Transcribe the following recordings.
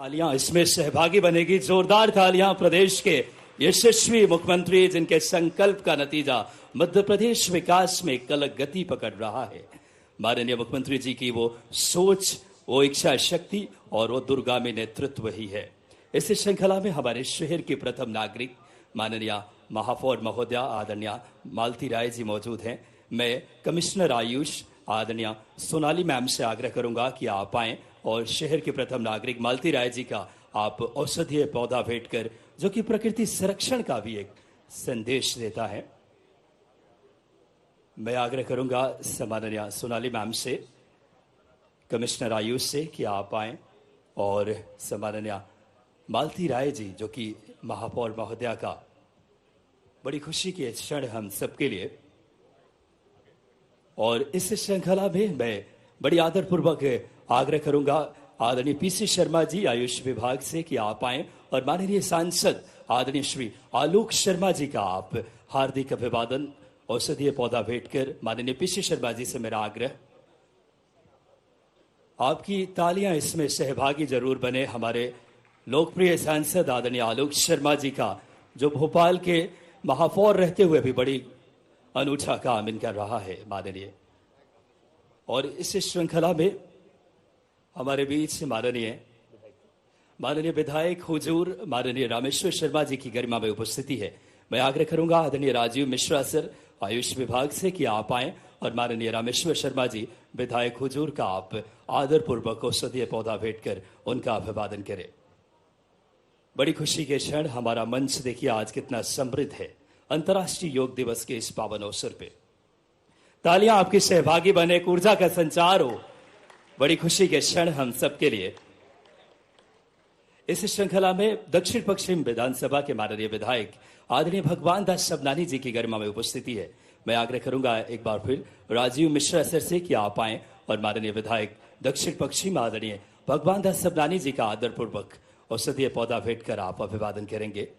तालियां इसमें सहभागी बनेगी। जोरदार तालियां प्रदेश के यशस्वी मुख्यमंत्री जिनके संकल्प का नतीजा मध्य प्रदेश विकास में एक अलग गति पकड़ रहा है। माननीय मुख्यमंत्री जी की वो सोच, वो इच्छा शक्ति और वो दूरगामी नेतृत्व ही है। इस श्रृंखला में हमारे शहर के प्रथम नागरिक माननीय महापौर महोदया आदरणीय मालती राय जी मौजूद हैं। मैं कमिश्नर आयुष आदरणीय सोनाली मैम से आग्रह करूंगा कि आप आएं और शहर के प्रथम नागरिक मालती राय जी का आप औषधीय पौधा भेंट कर, जो कि प्रकृति संरक्षण का भी एक संदेश देता है। मैं आग्रह करूंगा माननीय सोनाली मैम से, कमिश्नर आयुष से कि आप आएं और माननीय मालती राय जी जो कि महापौर महोदया का बड़ी खुशी के क्षण हम सबके लिए। और इस श्रृंखला में मैं बड़ी आदरपूर्वक आग्रह करूंगा आदरणीय पीसी शर्मा जी आयुष विभाग से कि आप आएं और माननीय सांसद आदरणीय श्री आलोक शर्मा जी का आप हार्दिक अभिवादन औषधीय पौधा भेंट कर। माननीय पीसी शर्मा जी से मेरा आग्रह, आपकी तालियां इसमें सहभागी जरूर बने। हमारे लोकप्रिय सांसद आदरणीय आलोक शर्मा जी का, जो भोपाल के महापौर रहते हुए भी बड़ी अनूठा काम इनका रहा है माननीय। और इस श्रृंखला में हमारे बीच माननीय विधायक हुजूर माननीय रामेश्वर शर्मा जी की गरिमा में उपस्थिति है। मैं आग्रह करूंगा आदरणीय राजीव मिश्रा सर आयुष विभाग से कि आप आएं और माननीय रामेश्वर शर्मा जी विधायक हुजूर का आप आदरपूर्वक औषधीय पौधा भेंट कर उनका अभिवादन करें। बड़ी खुशी के क्षण, हमारा मंच देखिए आज कितना समृद्ध है। अंतर्राष्ट्रीय योग दिवस के इस पावन अवसर पे तालियां आपकी सहभागी बने, ऊर्जा का संचार हो। बड़ी खुशी के क्षण हम सबके लिए। इस श्रृंखला में दक्षिण पश्चिम विधानसभा के माननीय विधायक आदरणीय भगवान दास सबनानी जी की गरिमा में उपस्थिति है। मैं आग्रह करूंगा एक बार फिर राजीव मिश्रा सर से कि आप आएं और माननीय विधायक दक्षिण पश्चिम आदरणीय भगवान दास सबनानी जी का आदरपूर्वक औषधीय पौधा भेंट कर आप अभिवादन करेंगे।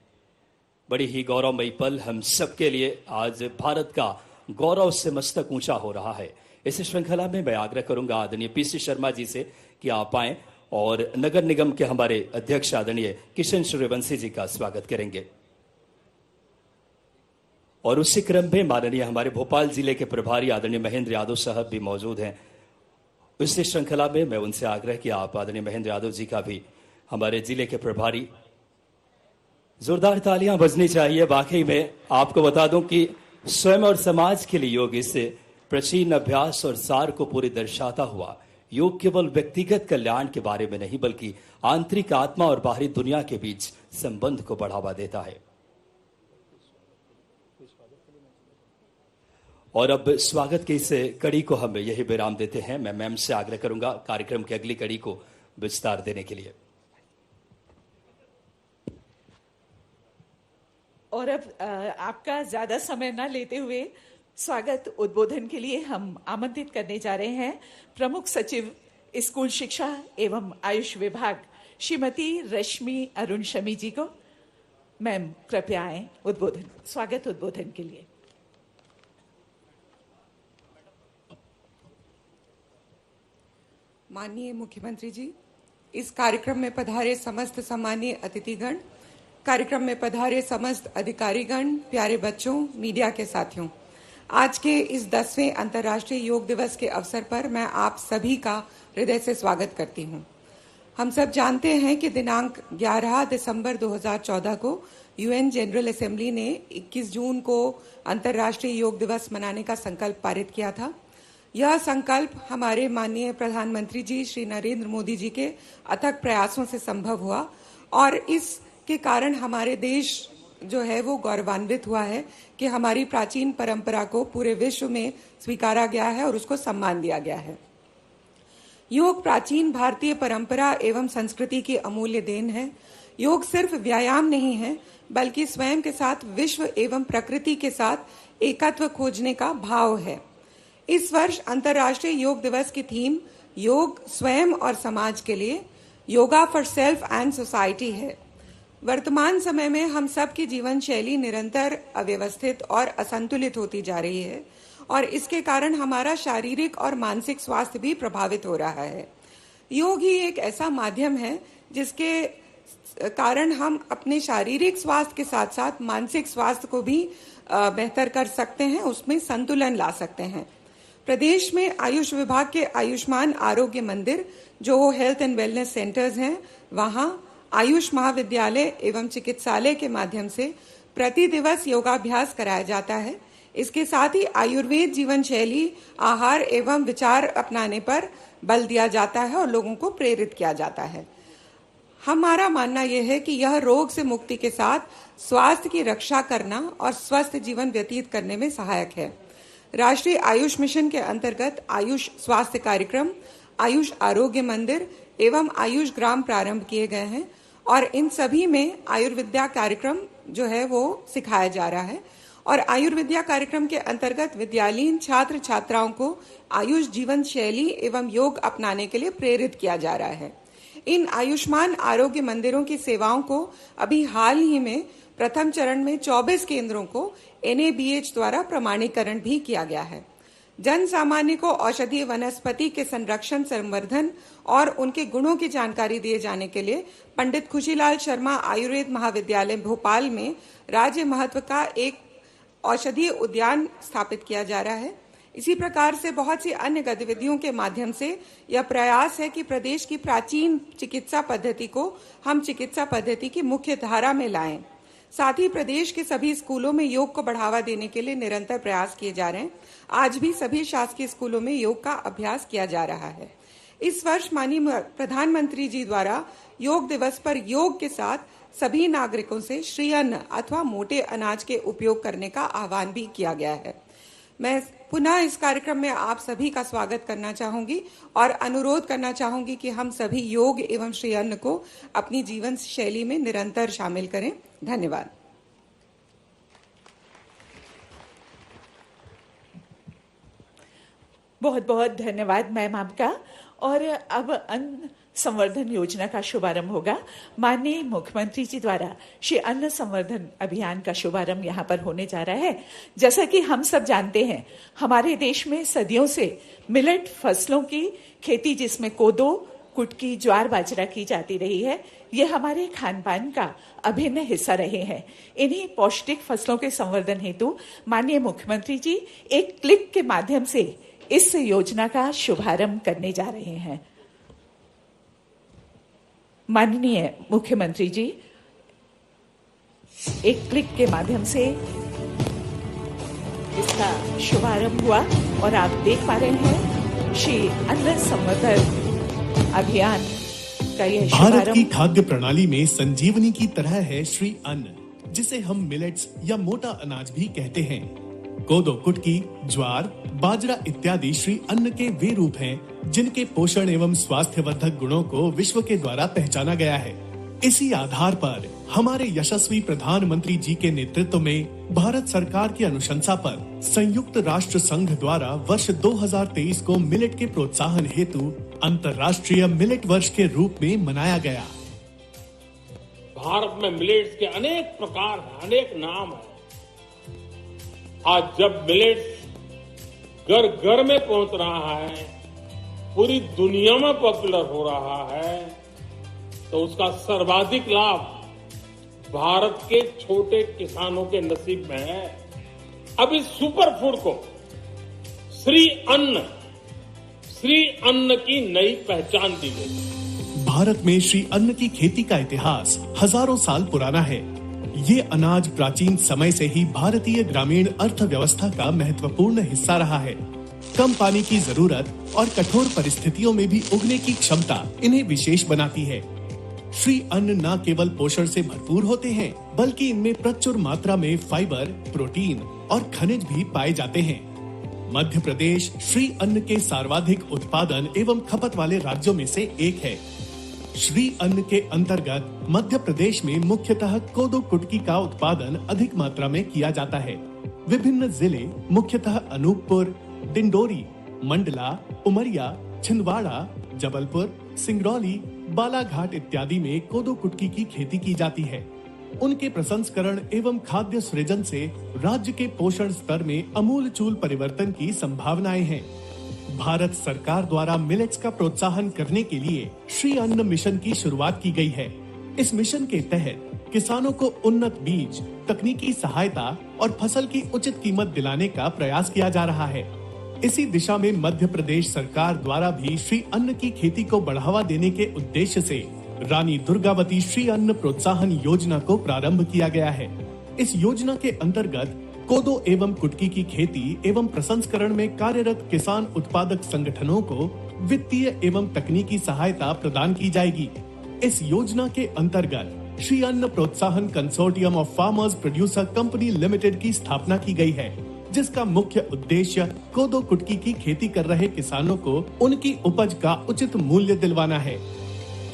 बड़ी ही गौरवमयी पल हम सबके लिए। आज भारत का गौरव से मस्तक ऊंचा हो रहा है। इस श्रृंखला में मैं आग्रह करूंगा आदरणीय पीसी शर्मा जी से कि आप आएं और नगर निगम के हमारे अध्यक्ष आदरणीय किशन सूर्यवंशी जी का स्वागत करेंगे। और उसी क्रम में माननीय हमारे भोपाल जिले के प्रभारी आदरणीय महेंद्र यादव साहब भी मौजूद हैं। इस श्रृंखला में मैं उनसे आग्रह किया आप आदरणीय महेंद्र यादव जी का भी हमारे जिले के प्रभारी। जोरदार तालियां बजनी चाहिए। वाकई में आपको बता दूं कि स्वयं और समाज के लिए योग इस प्राचीन अभ्यास और सार को पूरी दर्शाता हुआ योग केवल व्यक्तिगत कल्याण के बारे में नहीं बल्कि आंतरिक आत्मा और बाहरी दुनिया के बीच संबंध को बढ़ावा देता है। और अब स्वागत की इस कड़ी को हम यही विराम देते हैं। मैं मैम से आग्रह करूंगा कार्यक्रम की अगली कड़ी को विस्तार देने के लिए। और अब आपका ज्यादा समय न लेते हुए स्वागत उद्बोधन के लिए हम आमंत्रित करने जा रहे हैं प्रमुख सचिव स्कूल शिक्षा एवं आयुष विभाग श्रीमती रश्मि अरुण शमी जी को। मैम कृपया आए स्वागत उद्बोधन के लिए। माननीय मुख्यमंत्री जी, इस कार्यक्रम में पधारे समस्त सम्मानीय अतिथिगण, कार्यक्रम में पधारे समस्त अधिकारीगण, प्यारे बच्चों, मीडिया के साथियों, आज के इस 10वें अंतर्राष्ट्रीय योग दिवस के अवसर पर मैं आप सभी का हृदय से स्वागत करती हूं। हम सब जानते हैं कि दिनांक 11 दिसंबर 2014 को यूएन जनरल असेंबली ने 21 जून को अंतर्राष्ट्रीय योग दिवस मनाने का संकल्प पारित किया था। यह संकल्प हमारे माननीय प्रधानमंत्री जी श्री नरेंद्र मोदी जी के अथक प्रयासों से संभव हुआ और इसके कारण हमारे देश जो है वो गौरवान्वित हुआ है कि हमारी प्राचीन परंपरा को पूरे विश्व में स्वीकारा गया है और उसको सम्मान दिया गया है। योग प्राचीन भारतीय परंपरा एवं संस्कृति की अमूल्य देन है। योग सिर्फ व्यायाम नहीं है बल्कि स्वयं के साथ विश्व एवं प्रकृति के साथ एकत्व खोजने का भाव है। इस वर्ष अंतर्राष्ट्रीय योग दिवस की थीम योग स्वयं और समाज के लिए, yoga for self and society है। वर्तमान समय में हम सब की जीवन शैली निरंतर अव्यवस्थित और असंतुलित होती जा रही है और इसके कारण हमारा शारीरिक और मानसिक स्वास्थ्य भी प्रभावित हो रहा है। योग ही एक ऐसा माध्यम है जिसके कारण हम अपने शारीरिक स्वास्थ्य के साथ साथ मानसिक स्वास्थ्य को भी बेहतर कर सकते हैं, उसमें संतुलन ला सकते हैं। प्रदेश में आयुष विभाग के आयुष्मान आरोग्य मंदिर जो हेल्थ एंड वेलनेस सेंटर्स हैं, वहां आयुष महाविद्यालय एवं चिकित्सालय के माध्यम से प्रति दिवस योगाभ्यास कराया जाता है। इसके साथ ही आयुर्वेद जीवन शैली, आहार एवं विचार अपनाने पर बल दिया जाता है और लोगों को प्रेरित किया जाता है। हमारा मानना यह है कि यह रोग से मुक्ति के साथ स्वास्थ्य की रक्षा करना और स्वस्थ जीवन व्यतीत करने में सहायक है। राष्ट्रीय आयुष मिशन के अंतर्गत आयुष स्वास्थ्य कार्यक्रम, आयुष आरोग्य मंदिर एवं आयुष ग्राम प्रारंभ किए गए हैं और इन सभी में आयुर्विद्या कार्यक्रम जो है वो सिखाया जा रहा है। और आयुर्विद्या कार्यक्रम के अंतर्गत विद्यालयीन छात्र छात्राओं को आयुष जीवन शैली एवं योग अपनाने के लिए प्रेरित किया जा रहा है। इन आयुष्मान आरोग्य मंदिरों की सेवाओं को अभी हाल ही में प्रथम चरण में 24 केंद्रों को NABH द्वारा प्रमाणीकरण भी किया गया है। जन सामान्य को औषधीय वनस्पति के संरक्षण, संवर्धन और उनके गुणों की जानकारी दिए जाने के लिए पंडित खुशीलाल शर्मा आयुर्वेद महाविद्यालय भोपाल में राज्य महत्व का एक औषधीय उद्यान स्थापित किया जा रहा है। इसी प्रकार से बहुत सी अन्य गतिविधियों के माध्यम से यह प्रयास है कि प्रदेश की प्राचीन चिकित्सा पद्धति को हम चिकित्सा पद्धति की मुख्य धारा में लाएं। साथ ही प्रदेश के सभी स्कूलों में योग को बढ़ावा देने के लिए निरंतर प्रयास किए जा रहे हैं। आज भी सभी शासकीय स्कूलों में योग का अभ्यास किया जा रहा है। इस वर्ष माननीय प्रधानमंत्री जी द्वारा योग दिवस पर योग के साथ सभी नागरिकों से श्री अन्न अथवा मोटे अनाज के उपयोग करने का आह्वान भी किया गया है। मैं पुनः इस कार्यक्रम में आप सभी का स्वागत करना चाहूंगी और अनुरोध करना चाहूंगी कि हम सभी योग एवं श्री अन्न को अपनी जीवन शैली में निरंतर शामिल करें। धन्यवाद। बहुत बहुत धन्यवाद मैम आपका। और अब अन्न संवर्धन योजना का शुभारंभ होगा। माननीय मुख्यमंत्री जी द्वारा श्री अन्न संवर्धन अभियान का शुभारंभ यहाँ पर होने जा रहा है। जैसा कि हम सब जानते हैं, हमारे देश में सदियों से मिलेट फसलों की खेती, जिसमें कोदो, कुटकी, ज्वार, बाजरा की जाती रही है, ये हमारे खान पान का अभिन्न हिस्सा रहे हैं। इन्हीं पौष्टिक फसलों के संवर्धन हेतु माननीय मुख्यमंत्री जी एक क्लिक के माध्यम से इस योजना का शुभारंभ करने जा रहे हैं। माननीय मुख्यमंत्री जी, एक क्लिक के माध्यम से इसका शुभारंभ हुआ और आप देख पा रहे हैं श्री अन्न संवर्धन अभियान का यह शुभारंभ। भारत की खाद्य प्रणाली में संजीवनी की तरह है श्री अन्न, जिसे हम मिलेट्स या मोटा अनाज भी कहते हैं। कोदो, कुटकी, ज्वार, बाजरा इत्यादि श्री अन्न के वे रूप हैं जिनके पोषण एवं स्वास्थ्यवर्धक गुणों को विश्व के द्वारा पहचाना गया है। इसी आधार पर हमारे यशस्वी प्रधानमंत्री जी के नेतृत्व में भारत सरकार की अनुशंसा पर संयुक्त राष्ट्र संघ द्वारा वर्ष 2023 को मिलेट के प्रोत्साहन हेतु अंतर्राष्ट्रीय मिलेट वर्ष के रूप में मनाया गया। भारत में मिलेट्स के अनेक प्रकार हैं, अनेक नाम हैं। आज जब मिलेट्स घर घर में पहुंच रहा है, पूरी दुनिया में पॉपुलर हो रहा है, तो उसका सर्वाधिक लाभ भारत के छोटे किसानों के नसीब में है। अब इस सुपर फूड को श्री अन्न की नई पहचान दी गई। भारत में श्री अन्न की खेती का इतिहास हजारों साल पुराना है। ये अनाज प्राचीन समय से ही भारतीय ग्रामीण अर्थव्यवस्था का महत्वपूर्ण हिस्सा रहा है। कम पानी की जरूरत और कठोर परिस्थितियों में भी उगने की क्षमता इन्हें विशेष बनाती है। श्री अन्न न केवल पोषण से भरपूर होते हैं, बल्कि इनमें प्रचुर मात्रा में फाइबर, प्रोटीन और खनिज भी पाए जाते हैं। मध्य प्रदेश श्री अन्न के सर्वाधिक उत्पादन एवं खपत वाले राज्यों में से एक है। श्री अन्न के अंतर्गत मध्य प्रदेश में मुख्यतः कोदो, कुटकी का उत्पादन अधिक मात्रा में किया जाता है। विभिन्न जिले मुख्यतः अनूपपुर, डिंडोरी, मंडला, उमरिया, छिंदवाड़ा, जबलपुर, सिंगरौली, बालाघाट इत्यादि में कोदो, कुटकी की खेती की जाती है। उनके प्रसंस्करण एवं खाद्य सृजन से राज्य के पोषण स्तर में अमूलचूल परिवर्तन की संभावनाएं हैं। भारत सरकार द्वारा मिलेट्स का प्रोत्साहन करने के लिए श्री अन्न मिशन की शुरुआत की गई है। इस मिशन के तहत किसानों को उन्नत बीज, तकनीकी सहायता और फसल की उचित कीमत दिलाने का प्रयास किया जा रहा है। इसी दिशा में मध्य प्रदेश सरकार द्वारा भी श्री अन्न की खेती को बढ़ावा देने के उद्देश्य से रानी दुर्गावती श्री अन्न प्रोत्साहन योजना को प्रारंभ किया गया है। इस योजना के अंतर्गत कोदो एवं कुटकी की खेती एवं प्रसंस्करण में कार्यरत किसान उत्पादक संगठनों को वित्तीय एवं तकनीकी सहायता प्रदान की जाएगी। इस योजना के अंतर्गत श्री अन्न प्रोत्साहन consortium of farmers producer company limited की स्थापना की गई है, जिसका मुख्य उद्देश्य कोदो कुटकी की खेती कर रहे किसानों को उनकी उपज का उचित मूल्य दिलवाना है।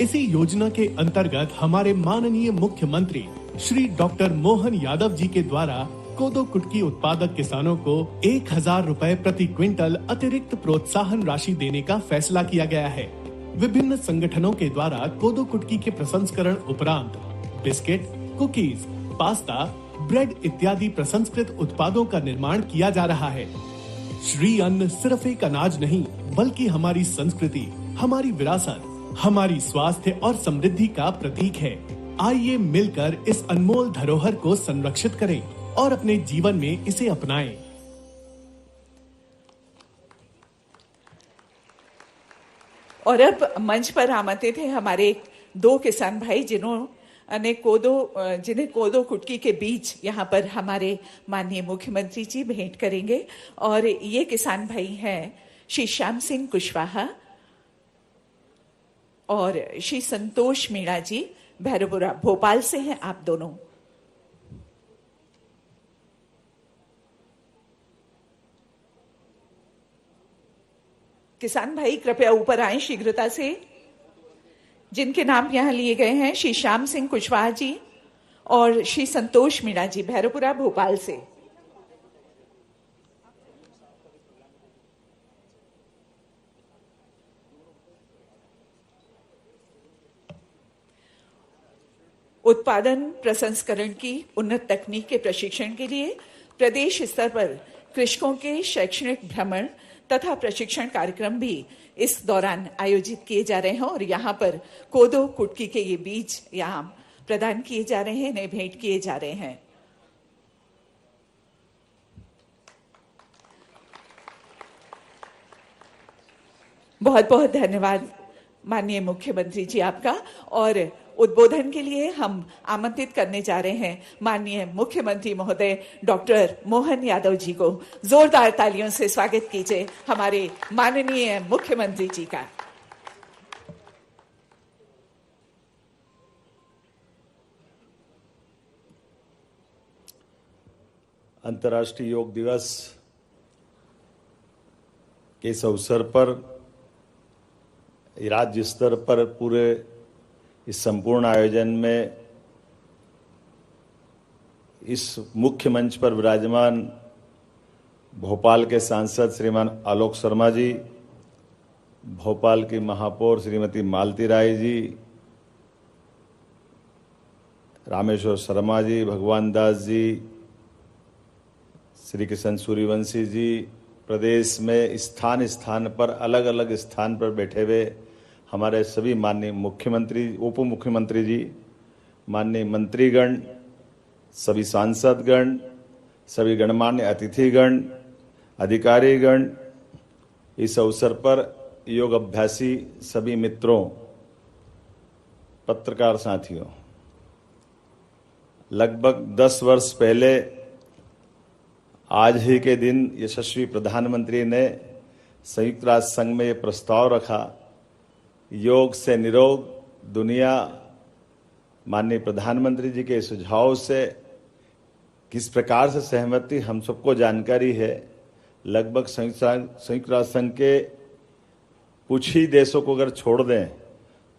इसी योजना के अंतर्गत हमारे माननीय मुख्यमंत्री श्री डॉक्टर मोहन यादव जी के द्वारा कोदो कुटकी उत्पादक किसानों को 1000 रुपए प्रति क्विंटल अतिरिक्त प्रोत्साहन राशि देने का फैसला किया गया है। विभिन्न संगठनों के द्वारा कोदो कुटकी के प्रसंस्करण उपरांत बिस्किट, कुकीज, पास्ता, ब्रेड इत्यादि प्रसंस्कृत उत्पादों का निर्माण किया जा रहा है। श्री अन्न सिर्फ एक अनाज नहीं, बल्कि हमारी संस्कृति, हमारी विरासत, हमारी स्वास्थ्य और समृद्धि का प्रतीक है। आइए मिलकर इस अनमोल धरोहर को संरक्षित करें और अपने जीवन में इसे अपनाएं। और अब मंच पर आमंत्रित हैं हमारे 2 किसान भाई जिन्हें कोदो कुटकी के बीज यहाँ पर हमारे माननीय मुख्यमंत्री जी भेंट करेंगे। और ये किसान भाई हैं श्री श्याम सिंह कुशवाहा और श्री संतोष मीणा जी, भैरवपुरा भोपाल से हैं आप दोनों। किसान भाई कृपया ऊपर आएं शीघ्रता से। जिनके नाम यहाँ लिए गए हैं श्री श्याम सिंह कुशवाहा जी और श्री संतोष मीणा जी, भैरवपुरा भोपाल से। उत्पादन प्रसंस्करण की उन्नत तकनीक के प्रशिक्षण के लिए प्रदेश स्तर पर कृषकों के शैक्षणिक भ्रमण तथा प्रशिक्षण कार्यक्रम भी इस दौरान आयोजित किए जा रहे हैं। और यहाँ पर कोदो कुटकी के ये बीज यहाँ प्रदान किए जा रहे हैं, इन्हें भेंट किए जा रहे हैं। बहुत बहुत धन्यवाद माननीय मुख्यमंत्री जी आपका। और उद्बोधन के लिए हम आमंत्रित करने जा रहे हैं माननीय मुख्यमंत्री महोदय डॉक्टर मोहन यादव जी को। जोरदार तालियों से स्वागत कीजिए हमारे माननीय मुख्यमंत्री जी का। अंतर्राष्ट्रीय योग दिवस के इस अवसर पर राज्य स्तर पर पूरे इस संपूर्ण आयोजन में इस मुख्य मंच पर विराजमान भोपाल के सांसद श्रीमान आलोक शर्मा जी, भोपाल की महापौर श्रीमती मालती राय जी, रामेश्वर शर्मा जी, भगवान दास जी, श्री किशन सूर्यवंशी जी, प्रदेश में स्थान स्थान पर अलग अलग स्थान पर बैठे हुए हमारे सभी माननीय मुख्यमंत्री, उप मुख्यमंत्री जी, माननीय मंत्रीगण, सभी सांसदगण, सभी गणमान्य अतिथिगण, अधिकारीगण, इस अवसर पर योग अभ्यासी सभी मित्रों, पत्रकार साथियों, लगभग 10 वर्ष पहले आज ही के दिन यशस्वी प्रधानमंत्री ने संयुक्त राष्ट्र संघ में ये प्रस्ताव रखा, योग से निरोग दुनिया। माननीय प्रधानमंत्री जी के सुझाव से किस प्रकार से सहमति हम सबको जानकारी है। लगभग संयुक्त राष्ट्र संघ के कुछ ही देशों को अगर छोड़ दें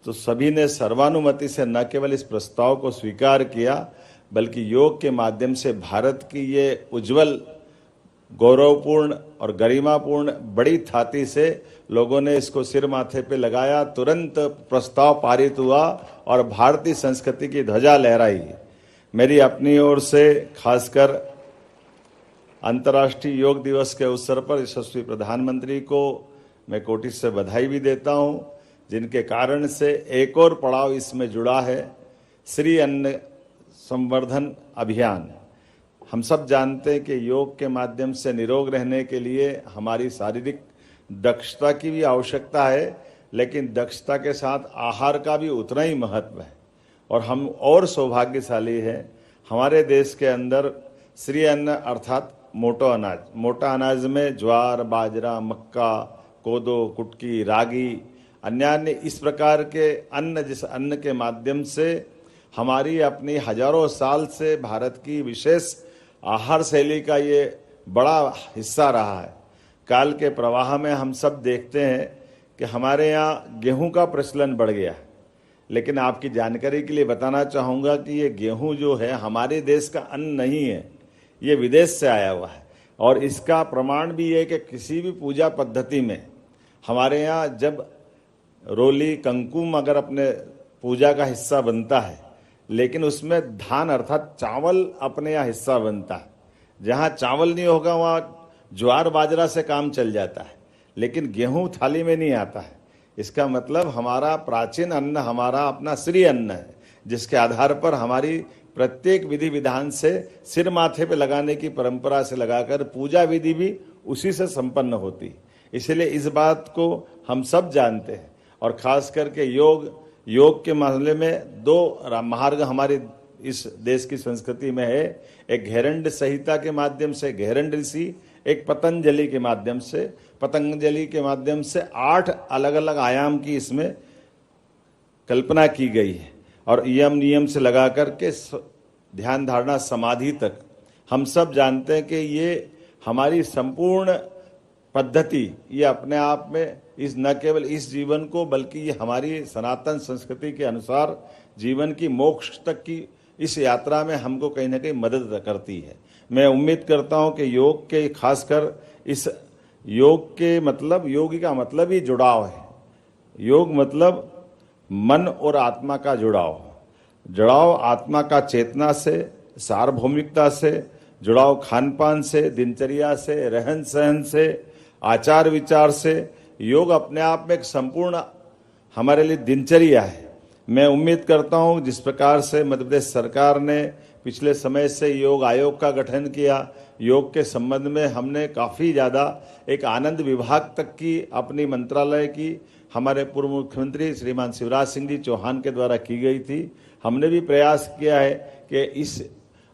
तो सभी ने सर्वानुमति से न केवल इस प्रस्ताव को स्वीकार किया, बल्कि योग के माध्यम से भारत की ये उज्जवल, गौरवपूर्ण और गरिमापूर्ण बड़ी थाती से लोगों ने इसको सिर माथे पे लगाया। तुरंत प्रस्ताव पारित हुआ और भारतीय संस्कृति की ध्वजा लहराई। मेरी अपनी ओर से खासकर अंतर्राष्ट्रीय योग दिवस के अवसर पर यशस्वी प्रधानमंत्री को मैं कोटि से बधाई भी देता हूं, जिनके कारण से एक और पड़ाव इसमें जुड़ा है, श्री अन्न संवर्धन अभियान। हम सब जानते हैं कि योग के माध्यम से निरोग रहने के लिए हमारी शारीरिक दक्षता की भी आवश्यकता है, लेकिन दक्षता के साथ आहार का भी उतना ही महत्व है। और हम और सौभाग्यशाली हैं, हमारे देश के अंदर श्री अन्न अर्थात मोटा अनाज में ज्वार, बाजरा, मक्का, कोदो, कुटकी, रागी, अन्य इस प्रकार के अन्न, जिस अन्न के माध्यम से हमारी अपनी हजारों साल से भारत की विशेष आहार शैली का ये बड़ा हिस्सा रहा है। काल के प्रवाह में हम सब देखते हैं कि हमारे यहाँ गेहूं का प्रचलन बढ़ गया है, लेकिन आपकी जानकारी के लिए बताना चाहूँगा कि ये गेहूं जो है हमारे देश का अन्न नहीं है, ये विदेश से आया हुआ है। और इसका प्रमाण भी है कि किसी भी पूजा पद्धति में हमारे यहाँ जब रोली, कंकुम अगर अपने पूजा का हिस्सा बनता है, लेकिन उसमें धान अर्थात चावल अपने यहाँ हिस्सा बनता है। जहाँ चावल नहीं होगा वहाँ ज्वार बाजरा से काम चल जाता है, लेकिन गेहूं थाली में नहीं आता है। इसका मतलब हमारा प्राचीन अन्न हमारा अपना श्री अन्न है, जिसके आधार पर हमारी प्रत्येक विधि विधान से सिर माथे पे लगाने की परंपरा से लगाकर पूजा विधि भी उसी से संपन्न होती। इसलिए इस बात को हम सब जानते हैं, और खास करके योग के मामले में दो मार्ग हमारे इस देश की संस्कृति में है। एक घेरंड संहिता के माध्यम से घेरंड ऋषि, एक पतंजलि के माध्यम से। पतंजलि के माध्यम से 8 अलग अलग आयाम की इसमें कल्पना की गई है, और यम नियम से लगा करके ध्यान धारणा समाधि तक हम सब जानते हैं कि ये हमारी संपूर्ण पद्धति ये अपने आप में इस न केवल इस जीवन को बल्कि ये हमारी सनातन संस्कृति के अनुसार जीवन की मोक्ष तक की इस यात्रा में हमको कहीं ना कहीं मदद करती है। मैं उम्मीद करता हूं कि योग के खासकर इस योग के मतलब योगी का मतलब ही जुड़ाव है। योग मतलब मन और आत्मा का जुड़ाव आत्मा का चेतना से, सार्वभौमिकता से, जुड़ाव खान पान से, दिनचर्या से, रहन सहन से, आचार विचार से। योग अपने आप में एक संपूर्ण हमारे लिए दिनचर्या है। मैं उम्मीद करता हूं जिस प्रकार से मध्य प्रदेश सरकार ने पिछले समय से योग आयोग का गठन किया, योग के संबंध में हमने काफ़ी ज़्यादा एक आनंद विभाग तक की अपनी मंत्रालय की हमारे पूर्व मुख्यमंत्री श्रीमान शिवराज सिंह जी चौहान के द्वारा की गई थी। हमने भी प्रयास किया है कि इस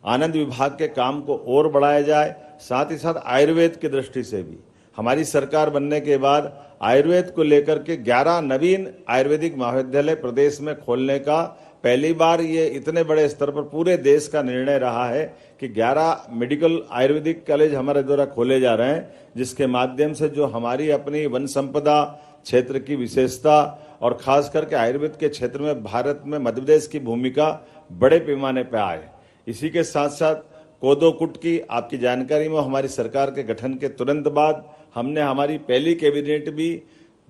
आनंद विभाग के काम को और बढ़ाया जाए। साथ ही साथ आयुर्वेद की दृष्टि से भी हमारी सरकार बनने के बाद आयुर्वेद को लेकर के 11 नवीन आयुर्वेदिक महाविद्यालय प्रदेश में खोलने का पहली बार ये इतने बड़े स्तर पर पूरे देश का निर्णय रहा है कि 11 मेडिकल आयुर्वेदिक कॉलेज हमारे द्वारा खोले जा रहे हैं, जिसके माध्यम से जो हमारी अपनी वन संपदा क्षेत्र की विशेषता और खास करके आयुर्वेद के क्षेत्र में भारत में मध्य प्रदेश की भूमिका बड़े पैमाने पर आए। इसी के साथ साथ कोदो कुटकी आपकी जानकारी में हमारी सरकार के गठन के तुरंत बाद हमने हमारी पहली कैबिनेट भी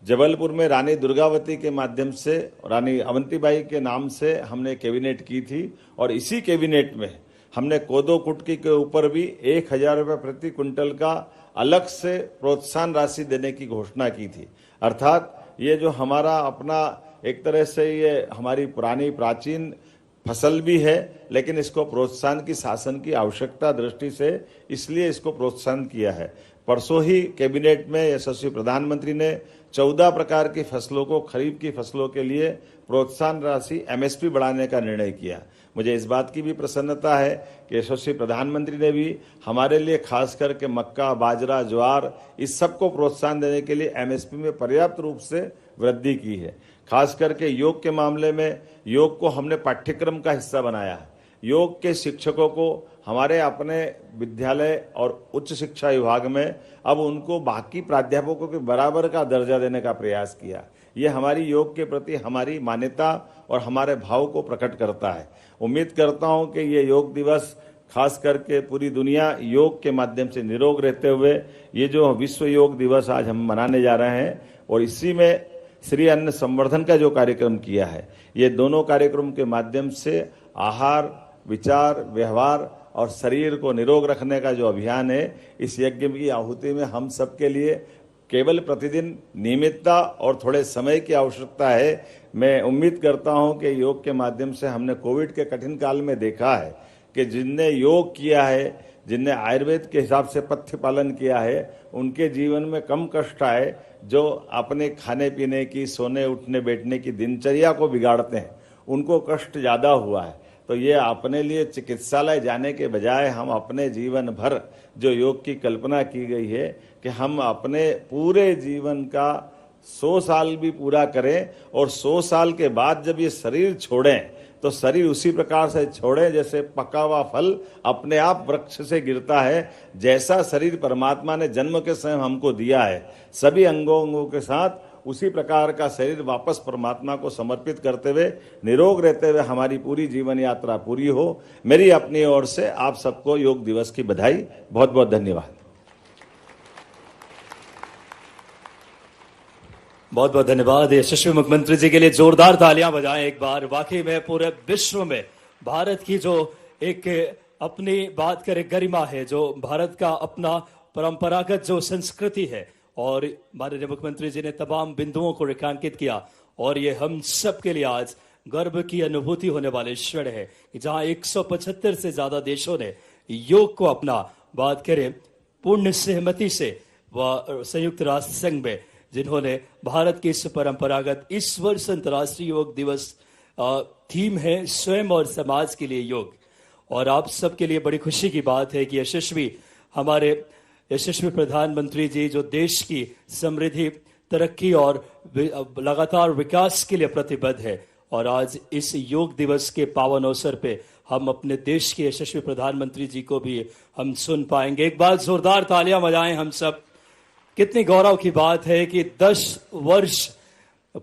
जबलपुर में रानी दुर्गावती के माध्यम से, रानी अवंतीबाई के नाम से हमने कैबिनेट की थी, और इसी कैबिनेट में हमने कोदो कुटकी के ऊपर भी 1000 रुपये प्रति क्विंटल का अलग से प्रोत्साहन राशि देने की घोषणा की थी। अर्थात ये जो हमारा अपना एक तरह से ये हमारी पुरानी प्राचीन फसल भी है, लेकिन इसको प्रोत्साहन की शासन की आवश्यकता दृष्टि से इसलिए इसको प्रोत्साहन किया है। परसों ही कैबिनेट में यशस्वी प्रधानमंत्री ने 14 प्रकार की फसलों को, खरीफ की फसलों के लिए प्रोत्साहन राशि MSP बढ़ाने का निर्णय किया। मुझे इस बात की भी प्रसन्नता है कि यशस्वी प्रधानमंत्री ने भी हमारे लिए खास करके मक्का, बाजरा, ज्वार इस सब को प्रोत्साहन देने के लिए MSP में पर्याप्त रूप से वृद्धि की है। खास करके योग के मामले में योग को हमने पाठ्यक्रम का हिस्सा बनाया है। योग के शिक्षकों को हमारे अपने विद्यालय और उच्च शिक्षा विभाग में अब उनको बाकी प्राध्यापकों के बराबर का दर्जा देने का प्रयास किया। ये हमारी योग के प्रति हमारी मान्यता और हमारे भाव को प्रकट करता है। उम्मीद करता हूं कि ये योग दिवस खास करके पूरी दुनिया योग के माध्यम से निरोग रहते हुए ये जो विश्व योग दिवस आज हम मनाने जा रहे हैं, और इसी में श्री अन्न संवर्धन का जो कार्यक्रम किया है, ये दोनों कार्यक्रम के माध्यम से आहार, विचार, व्यवहार और शरीर को निरोग रखने का जो अभियान है, इस यज्ञ की आहुति में हम सबके लिए केवल प्रतिदिन नियमितता और थोड़े समय की आवश्यकता है। मैं उम्मीद करता हूं कि योग के माध्यम से हमने कोविड के कठिन काल में देखा है कि जिनने योग किया है, जिनने आयुर्वेद के हिसाब से पथ्य पालन किया है, उनके जीवन में कम कष्ट आए। जो अपने खाने पीने की, सोने उठने बैठने की दिनचर्या को बिगाड़ते हैं, उनको कष्ट ज़्यादा हुआ है। तो ये अपने लिए चिकित्सालय जाने के बजाय हम अपने जीवन भर जो योग की कल्पना की गई है कि हम अपने पूरे जीवन का 100 साल भी पूरा करें और 100 साल के बाद जब ये शरीर छोड़ें तो शरीर उसी प्रकार से छोड़ें जैसे पका हुआ फल अपने आप वृक्ष से गिरता है। जैसा शरीर परमात्मा ने जन्म के समय हमको दिया है, सभी अंगों के साथ उसी प्रकार का शरीर वापस परमात्मा को समर्पित करते हुए निरोग रहते हुए हमारी पूरी जीवन यात्रा पूरी हो। मेरी अपनी ओर से आप सबको योग दिवस की बधाई। बहुत बहुत धन्यवाद। बहुत बहुत धन्यवाद यशस्वी मुख्यमंत्री जी के लिए। जोरदार तालियां बजाएं एक बार। वाकई में पूरे विश्व में भारत की जो एक अपनी बात करें गरिमा है, जो भारत का अपना परंपरागत जो संस्कृति है, और माननीय मुख्यमंत्री जी ने तमाम बिंदुओं को रेखांकित किया। और ये हम सब के लिए आज गर्व की अनुभूति होने वाले क्षण है कि जहां 175 से ज्यादा देशों ने योग को अपना बात करें पूर्ण सहमति से व संयुक्त राष्ट्र संघ में जिन्होंने भारत की इस परंपरागत इस वर्ष अंतर्राष्ट्रीय योग दिवस थीम है स्वयं और समाज के लिए योग। और आप सबके लिए बड़ी खुशी की बात है कि हमारे यशस्वी प्रधानमंत्री जी जो देश की समृद्धि, तरक्की और लगातार विकास के लिए प्रतिबद्ध है, और आज इस योग दिवस के पावन अवसर पे हम अपने देश के यशस्वी प्रधानमंत्री जी को भी हम सुन पाएंगे। एक बार जोरदार तालियां बजाएं हम सब। कितनी गौरव की बात है कि 10 वर्ष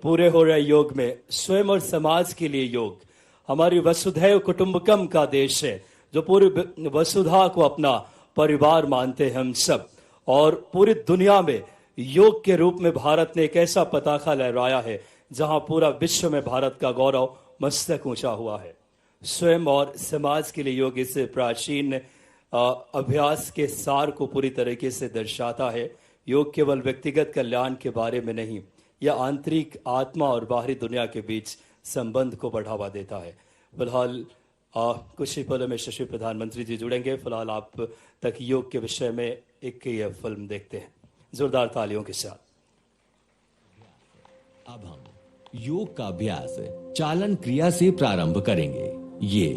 पूरे हो रहे योग में स्वयं और समाज के लिए योग। हमारी वसुधैव कुटुंबकम का देश है, जो पूरी वसुधा को अपना परिवार मानते हैं हम सब। और पूरी दुनिया में योग के रूप में भारत ने एक ऐसा पताका लहराया है जहां पूरा विश्व में भारत का गौरव मस्तक ऊंचा हुआ है। स्वयं और समाज के लिए योग इस प्राचीन अभ्यास के सार को पूरी तरीके से दर्शाता है। योग केवल व्यक्तिगत कल्याण के बारे में नहीं, यह आंतरिक आत्मा और बाहरी दुनिया के बीच संबंध को बढ़ावा देता है। फिलहाल कुछ ही पलों में यशस्वी प्रधानमंत्री जी जुड़ेंगे। फिलहाल आप तक योग के विषय में एक ये फिल्म देखते हैं जोरदार तालियों के साथ। अब हम योग का अभ्यास चालन क्रिया से प्रारंभ करेंगे। ये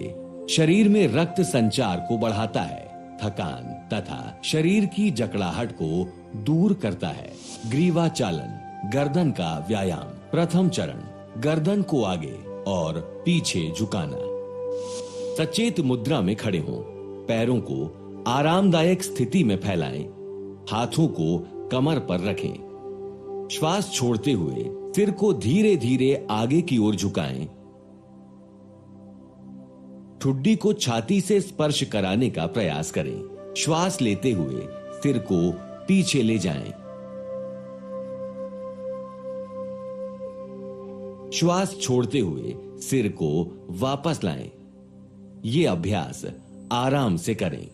शरीर में रक्त संचार को बढ़ाता है, थकान तथा शरीर की जकड़ाहट को दूर करता है। ग्रीवा चालन, गर्दन का व्यायाम। प्रथम चरण, गर्दन को आगे और पीछे झुकाना। सचेत मुद्रा में खड़े हों, पैरों को आरामदायक स्थिति में फैलाएं, हाथों को कमर पर रखें। श्वास छोड़ते हुए सिर को धीरे धीरे आगे की ओर झुकाएं। ठुड्डी को छाती से स्पर्श कराने का प्रयास करें। श्वास लेते हुए सिर को पीछे ले जाएं। श्वास छोड़ते हुए सिर को वापस लाएं। ये अभ्यास आराम से करें।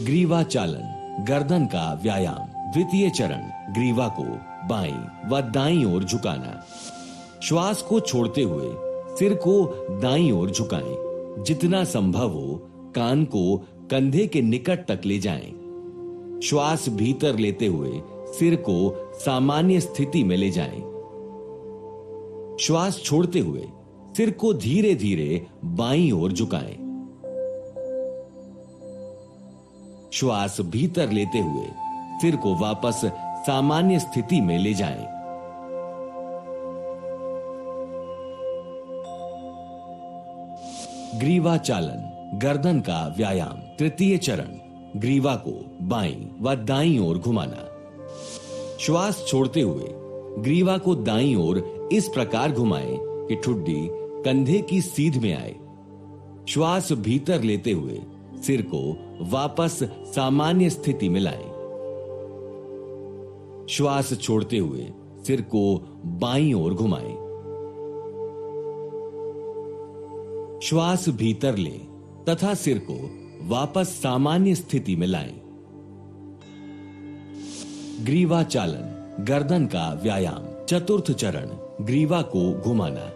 ग्रीवा चालन, गर्दन का व्यायाम। द्वितीय चरण, ग्रीवा को बाईं व दाईं ओर झुकाना। श्वास को छोड़ते हुए सिर को दाईं ओर झुकाएं। जितना संभव हो कान को कंधे के निकट तक ले जाएं। श्वास भीतर लेते हुए सिर को सामान्य स्थिति में ले जाएं। श्वास छोड़ते हुए सिर को धीरे धीरे बाईं ओर झुकाएं। श्वास भीतर लेते हुए सिर को वापस सामान्य स्थिति में ले जाएं। ग्रीवा चालन, गर्दन का व्यायाम। तृतीय चरण, ग्रीवा को बाईं व दाईं ओर घुमाना। श्वास छोड़ते हुए ग्रीवा को दाईं ओर इस प्रकार घुमाएं कि ठुड्डी कंधे की सीध में आए। श्वास भीतर लेते हुए सिर को वापस सामान्य स्थिति में लाएं। श्वास छोड़ते हुए सिर को बाईं ओर घुमाएं। श्वास भीतर लें तथा सिर को वापस सामान्य स्थिति में लाएं। ग्रीवा चालन, गर्दन का व्यायाम। चतुर्थ चरण, ग्रीवा को घुमाना।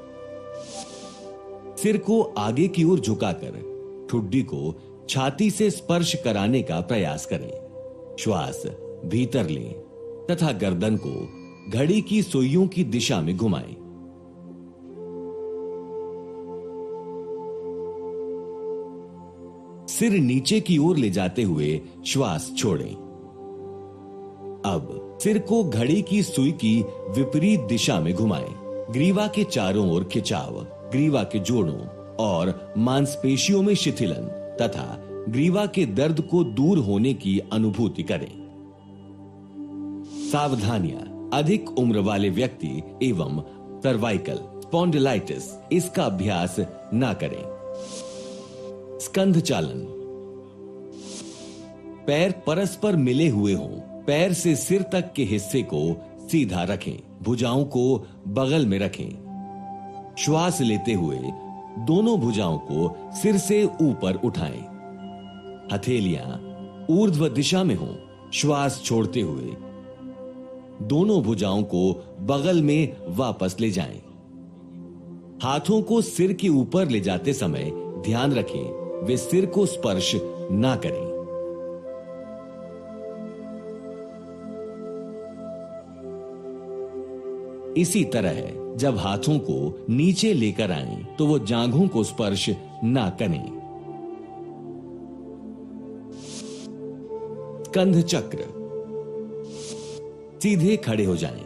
सिर को आगे की ओर झुकाकर ठुड्डी को छाती से स्पर्श कराने का प्रयास करें। श्वास भीतर लें तथा गर्दन को घड़ी की सुइयों की दिशा में घुमाएं। सिर नीचे की ओर ले जाते हुए श्वास छोड़ें। अब सिर को घड़ी की सुई की विपरीत दिशा में घुमाएं। ग्रीवा के चारों ओर खिंचाव, ग्रीवा के जोड़ों और मांसपेशियों में शिथिलन तथा ग्रीवा के दर्द को दूर होने की अनुभूति करें। सावधानियां, अधिक उम्र वाले व्यक्ति एवं सर्वाइकल स्पॉन्डिलाइटिस इसका अभ्यास ना करें। स्कंध चालन, पैर परस्पर मिले हुए हों, पैर से सिर तक के हिस्से को सीधा रखें, भुजाओं को बगल में रखें। श्वास लेते हुए दोनों भुजाओं को सिर से ऊपर उठाएं। हथेलियां ऊर्ध्व दिशा में हों। श्वास छोड़ते हुए दोनों भुजाओं को बगल में वापस ले जाएं। हाथों को सिर के ऊपर ले जाते समय ध्यान रखें वे सिर को स्पर्श ना करें। इसी तरह जब हाथों को नीचे लेकर आएं तो वो जांघों को स्पर्श ना करें। स्कंध चक्र, सीधे खड़े हो जाएं,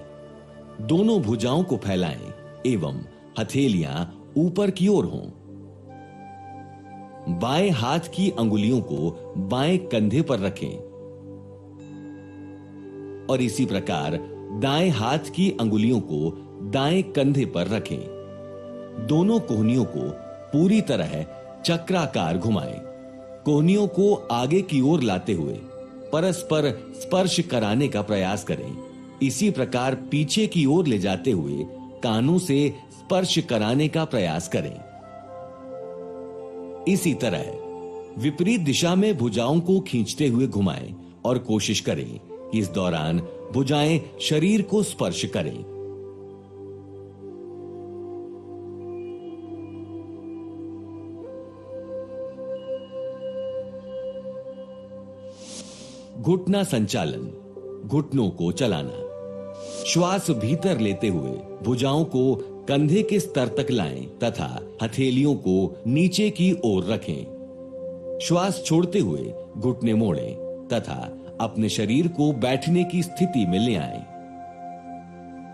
दोनों भुजाओं को फैलाएं एवं हथेलियां ऊपर की ओर हों। बाएं हाथ की अंगुलियों को बाएं कंधे पर रखें और इसी प्रकार दाएं हाथ की अंगुलियों को दाएं कंधे पर रखें। दोनों कोहनियों को पूरी तरह चक्राकार घुमाएं। कोहनियों को आगे की ओर लाते हुए परस्पर स्पर्श कराने का प्रयास करें। इसी प्रकार पीछे की ओर ले जाते हुए कानों से स्पर्श कराने का प्रयास करें। इसी तरह विपरीत दिशा में भुजाओं को खींचते हुए घुमाएं और कोशिश करें कि इस दौरान भुजाएं शरीर को स्पर्श करें। घुटना संचालन, घुटनों को चलाना। श्वास भीतर लेते हुए भुजाओं को कंधे के स्तर तक लाएं तथा हथेलियों को नीचे की ओर रखें। श्वास छोड़ते हुए घुटने मोड़ें तथा अपने शरीर को बैठने की स्थिति में ले आएं।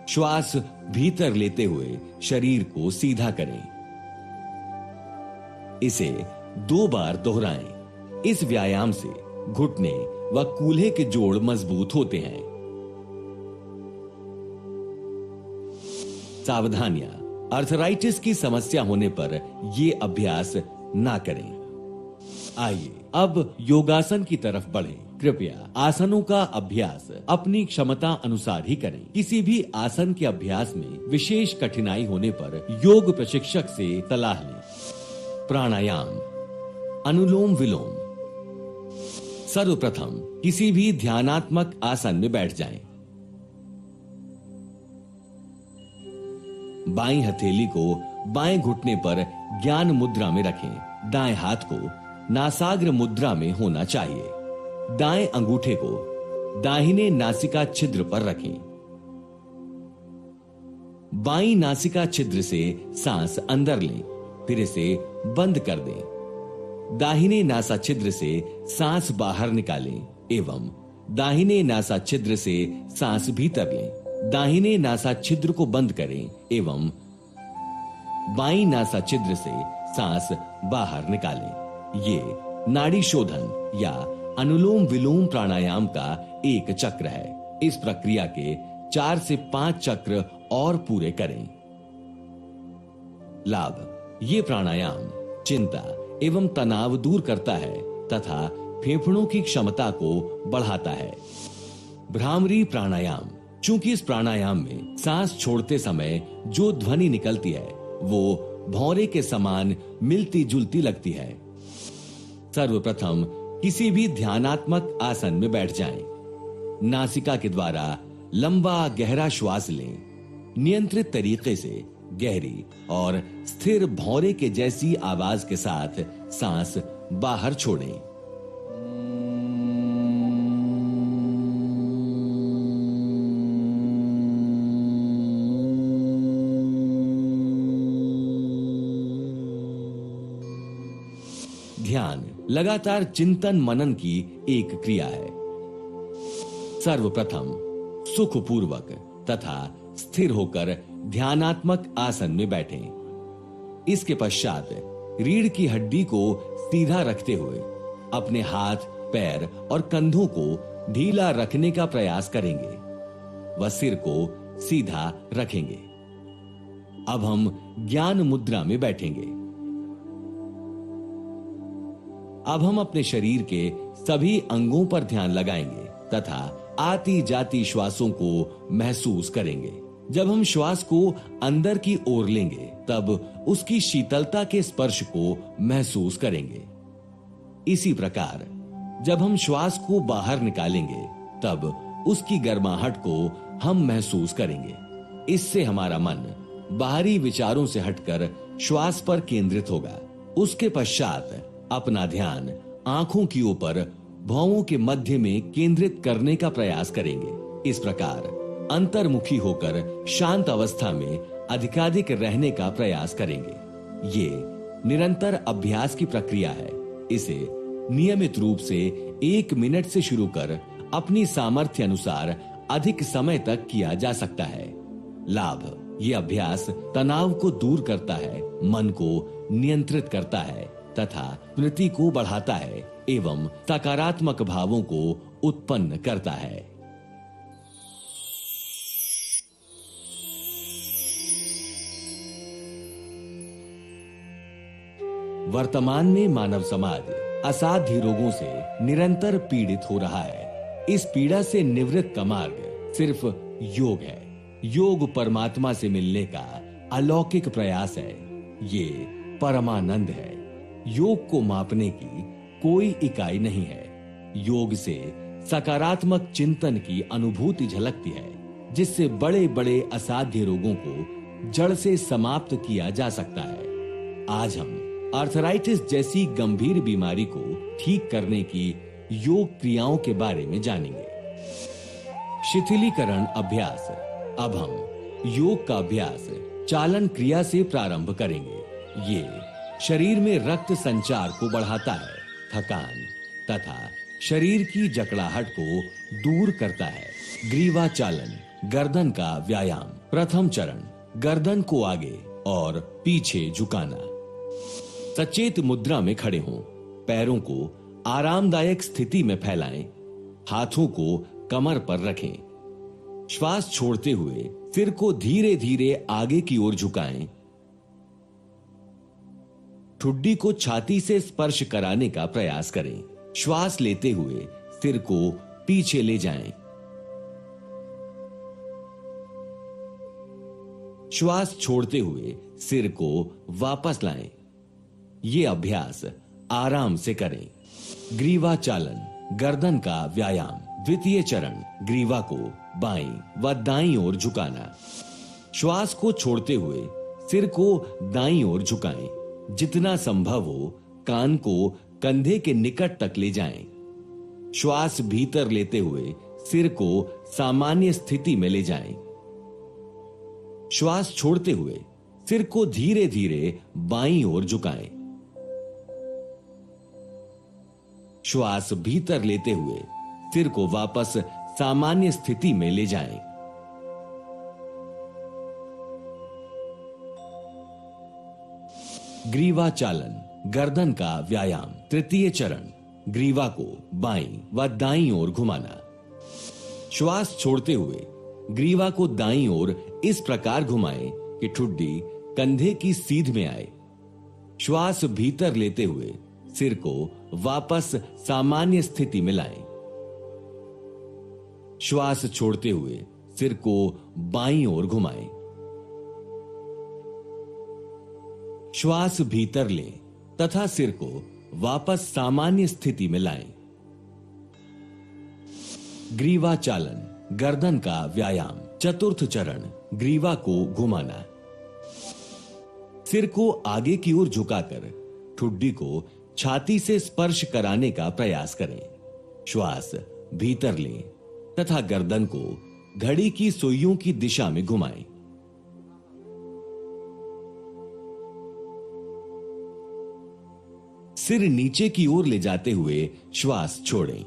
श्वास भीतर लेते हुए शरीर को सीधा करें। इसे 2 बार दोहराएं। इस व्यायाम से घुटने व कूल्हे के जोड़ मजबूत होते हैं। सावधानियां, अर्थराइटिस की समस्या होने पर यह अभ्यास ना करें। आइए अब योगासन की तरफ बढ़ें। कृपया आसनों का अभ्यास अपनी क्षमता अनुसार ही करें। किसी भी आसन के अभ्यास में विशेष कठिनाई होने पर योग प्रशिक्षक से सलाह लें। प्राणायाम, अनुलोम विलोम। सर्वप्रथम किसी भी ध्यानात्मक आसन में बैठ जाएं। बाईं हथेली को बाएं घुटने पर ज्ञान मुद्रा में रखें। दाएं हाथ को नासाग्र मुद्रा में होना चाहिए। दाएं अंगूठे को दाहिने नासिका छिद्र पर रखें। बाईं नासिका छिद्र से सांस अंदर लें, फिर इसे बंद कर दें। दाहिने नासा छिद्र से सांस बाहर निकालें एवं दाहिने नासा छिद्र से सांस भीतर लें। दाहिने नासा छिद्र को बंद करें एवं बाईं नासा छिद्र से सांस बाहर निकालें। ये नाड़ी शोधन या अनुलोम विलोम प्राणायाम का एक चक्र है। इस प्रक्रिया के 4 से 5 चक्र और पूरे करें। लाभ, ये प्राणायाम चिंता एवं तनाव दूर करता है तथा फेफड़ों की क्षमता को बढ़ाता है। भ्रामरी प्राणायाम, चूंकि इस प्राणायाम में सांस छोड़ते समय जो ध्वनि निकलती है वो भौरे के समान मिलती जुलती लगती है। सर्वप्रथम किसी भी ध्यानात्मक आसन में बैठ जाएं। नासिका के द्वारा लंबा गहरा श्वास लें। नियंत्रित तरीके से गहरी और स्थिर भौरे के जैसी आवाज के साथ सांस बाहर छोड़ें। ध्यान लगातार चिंतन मनन की एक क्रिया है। सर्वप्रथम सुखपूर्वक तथा स्थिर होकर ध्यानात्मक आसन में बैठें। इसके पश्चात रीढ़ की हड्डी को सीधा रखते हुए अपने हाथ, पैर और कंधों को ढीला रखने का प्रयास करेंगे व सिर को सीधा रखेंगे। अब हम ज्ञान मुद्रा में बैठेंगे। अब हम अपने शरीर के सभी अंगों पर ध्यान लगाएंगे तथा आती जाती श्वासों को महसूस करेंगे। जब हम श्वास को अंदर की ओर लेंगे तब उसकी शीतलता के स्पर्श को महसूस करेंगे। इसी प्रकार जब हम श्वास को बाहर निकालेंगे तब उसकी गर्माहट को हम महसूस करेंगे। इससे हमारा मन बाहरी विचारों से हटकर श्वास पर केंद्रित होगा। उसके पश्चात अपना ध्यान आंखों की ऊपर भौंहों के मध्य में केंद्रित करने का प्रयास करेंगे। इस प्रकार अंतर्मुखी होकर शांत अवस्था में अधिकाधिक रहने का प्रयास करेंगे। ये निरंतर अभ्यास की प्रक्रिया है। इसे नियमित रूप से 1 मिनट से शुरू कर अपनी सामर्थ्य अनुसार अधिक समय तक किया जा सकता है। लाभ: ये अभ्यास तनाव को दूर करता है, मन को नियंत्रित करता है तथा स्मृति को बढ़ाता है एवं सकारात्मक भावों को उत्पन्न करता है। वर्तमान में मानव समाज असाध्य रोगों से निरंतर पीड़ित हो रहा है। इस पीड़ा से निवृत्त का मार्ग सिर्फ योग है। योग परमात्मा से मिलने का अलौकिक प्रयास है। ये परमानंद है। योग को मापने की कोई इकाई नहीं है। योग से सकारात्मक चिंतन की अनुभूति झलकती है, जिससे बड़े बड़े असाध्य रोगों को जड़ से समाप्त किया जा सकता है। आज हम आर्थराइटिस जैसी गंभीर बीमारी को ठीक करने की योग क्रियाओं के बारे में जानेंगे। शिथिलीकरण अभ्यास। अब हम योग का अभ्यास चालन क्रिया से प्रारंभ करेंगे। ये शरीर में रक्त संचार को बढ़ाता है, थकान तथा शरीर की जकड़ाहट को दूर करता है। ग्रीवा चालन, गर्दन का व्यायाम। प्रथम चरण, गर्दन को आगे और पीछे झुकाना। सचेत मुद्रा में खड़े हों। पैरों को आरामदायक स्थिति में फैलाएं। हाथों को कमर पर रखें। श्वास छोड़ते हुए सिर को धीरे धीरे आगे की ओर झुकाएं। ठुड्डी को छाती से स्पर्श कराने का प्रयास करें। श्वास लेते हुए सिर को पीछे ले जाएं। श्वास छोड़ते हुए सिर को वापस लाएं। ये अभ्यास आराम से करें। ग्रीवा चालन, गर्दन का व्यायाम। द्वितीय चरण, ग्रीवा को बाईं व दाईं ओर झुकाना। श्वास को छोड़ते हुए सिर को दाईं ओर झुकाएं। जितना संभव हो कान को कंधे के निकट तक ले जाएं। श्वास भीतर लेते हुए सिर को सामान्य स्थिति में ले जाएं। श्वास छोड़ते हुए सिर को धीरे धीरे बाईं ओर झुकाएं। श्वास भीतर लेते हुए सिर को वापस सामान्य स्थिति में ले जाएं। ग्रीवा चालन, गर्दन का व्यायाम। तृतीय चरण, ग्रीवा को बाईं व दाईं ओर घुमाना। श्वास छोड़ते हुए ग्रीवा को दाईं ओर इस प्रकार घुमाएं कि ठुड्डी कंधे की सीध में आए। श्वास भीतर लेते हुए सिर को वापस सामान्य स्थिति में लाएं। श्वास छोड़ते हुए सिर को बाईं ओर घुमाएं। श्वास भीतर लें तथा सिर को वापस सामान्य स्थिति में लाएं। ग्रीवा चालन, गर्दन का व्यायाम। चतुर्थ चरण, ग्रीवा को घुमाना। सिर को आगे की ओर झुकाकर ठुड्डी को छाती से स्पर्श कराने का प्रयास करें। श्वास भीतर लें तथा गर्दन को घड़ी की सुइयों की दिशा में घुमाएं। सिर नीचे की ओर ले जाते हुए श्वास छोड़ें।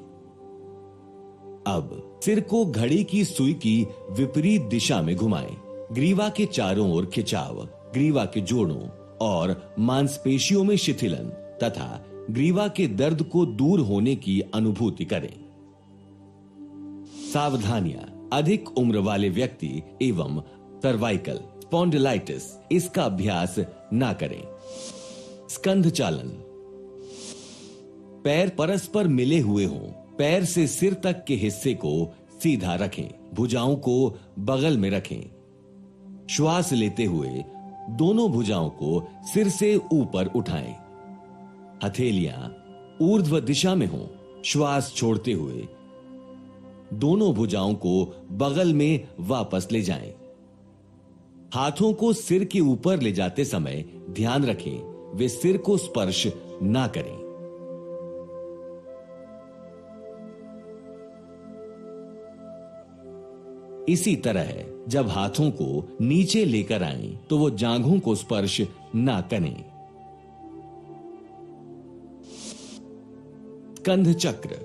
अब सिर को घड़ी की सुई की विपरीत दिशा में घुमाएं। ग्रीवा के चारों ओर खिंचाव, ग्रीवा के जोड़ों और मांसपेशियों में शिथिलन तथा ग्रीवा के दर्द को दूर होने की अनुभूति करें। सावधानियां, अधिक उम्र वाले व्यक्ति एवं सर्वाइकल स्पॉन्डिलाइटिस इसका अभ्यास ना करें। स्कंध चालन, पैर परस्पर मिले हुए हों, पैर से सिर तक के हिस्से को सीधा रखें, भुजाओं को बगल में रखें। श्वास लेते हुए दोनों भुजाओं को सिर से ऊपर उठाएं। हथेलियां ऊर्ध्व दिशा में हों। श्वास छोड़ते हुए दोनों भुजाओं को बगल में वापस ले जाएं। हाथों को सिर के ऊपर ले जाते समय ध्यान रखें वे सिर को स्पर्श ना करें। इसी तरह जब हाथों को नीचे लेकर आएं तो वो जांघों को स्पर्श ना करें। स्कंध चक्र,